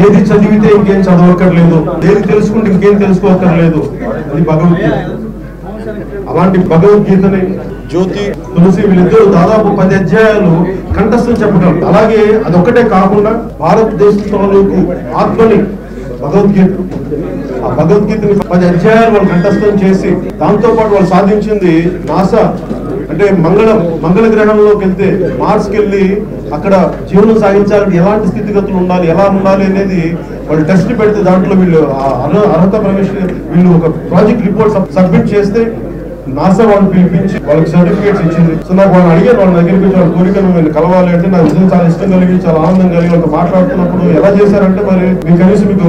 ఏది చదివితే ఇంకేం చదవక్కర్లేదు, ఏది తెలుసుకుంటే ఇంకేం తెలుసుకోక్కర్లేదు, అది భగవద్గీత. అలాంటి భగవద్గీతని జ్యోతి, తులసి వీళ్ళిద్దరు దాదాపు 10 అధ్యాయాలు కంఠస్థం చెప్పగలరు. అలాగే అదొక్కటే కాకుండా భారతదేశంలో ఆత్మని భగవద్గీత, ఆ భగవద్గీతని 10 అధ్యాయాలు వాళ్ళు కంఠస్థం చేసి దాంతో పాటు వాళ్ళు సాధించింది నాసా అంటే మంగళ గ్రహంలోకి వెళ్తే మార్స్కి వెళ్ళి అక్కడ జీవనం సాగించాలంటే ఎలాంటి స్థితిగతులు ఉండాలి, ఎలా ఉండాలి అనేది వాళ్ళు టెస్ట్ పెడితే దాంట్లో వీళ్ళు అర్హత ప్రవేశ వీళ్ళు ఒక ప్రాజెక్ట్ రిపోర్ట్ సబ్మిట్ చేస్తే నాసా వాళ్ళు పిలిపించి వాళ్ళకి సర్టిఫికేట్స్ ఇచ్చింది. సో నాకు వాళ్ళు అడిగారు, వాళ్ళ దగ్గర నుంచి వాళ్ళ కోరికను నేను కలవాలి అంటే నాకు నిజంగా చాలా ఇష్టం కలిగి, చాలా ఆనందం కలిగి వాళ్ళతో మాట్లాడుతున్నప్పుడు ఎలా చేశారంటే మరి మీకు కనీసం మీకు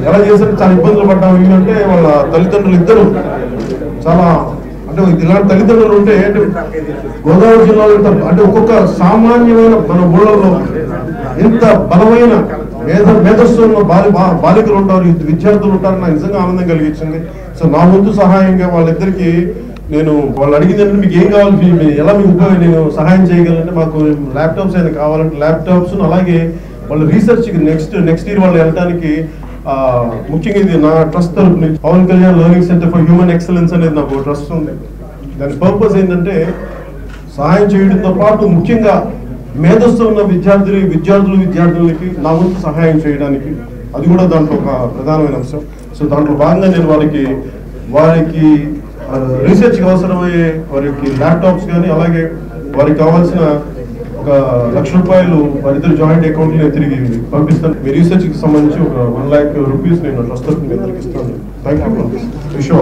ఎలా చేశారంటే చాలా ఇబ్బందులు పడ్డాము. ఏంటంటే వాళ్ళ తల్లిదండ్రులు ఇద్దరు చాలా అంటే ఇలాంటి తల్లిదండ్రులు ఉంటే గోదావరి జిల్లాలో అంటే ఒక్కొక్క సామాన్యమైన మన ఊళ్ళలో ఎంత బలమైన మేధస్సున్న బాలికలు ఉంటారు, విద్యార్థులు ఉంటారు, నాకు నిజంగా ఆనందం కలిగించింది. సో నా వంతు సహాయంగా వాళ్ళిద్దరికి నేను వాళ్ళు అడిగిందంటే మీకు ఏం కావాలి, ఎలా మీకు నేను సహాయం చేయగలంటే మాకు ల్యాప్టాప్స్ అయినా కావాలంటే ల్యాప్టాప్స్, అలాగే వాళ్ళ రీసెర్చ్కి నెక్స్ట్ ఇయర్ వాళ్ళు వెళ్ళడానికి ముఖ్యంగా ఇది నా ట్రస్ట్ తరఫు నుంచి Pawan Kalyan learning centre for human excellence అనేది నాకు ట్రస్ట్ ఉంది. దాని పర్పస్ ఏంటంటే సహాయం చేయడంతో పాటు ముఖ్యంగా మేధస్సు ఉన్న విద్యార్థులకి నా వంతు సహాయం చేయడానికి, అది కూడా దాంట్లో ఒక ప్రధానమైన అంశం. సో దాంట్లో భాగంగా నేను వారికి రీసెర్చ్కి అవసరమయ్యే వారికి ల్యాప్టాప్స్ కానీ అలాగే వారికి కావాల్సిన ₹1,00,000 వారిద్దరు జాయింట్ అకౌంట్ నేను తిరిగి పంపిస్తాను. మీ రీసెర్చ్కి సంబంధించి ఒక ₹1,00,000 నేను ట్రస్ట్ తరఫున ఇస్తాను. Thank you.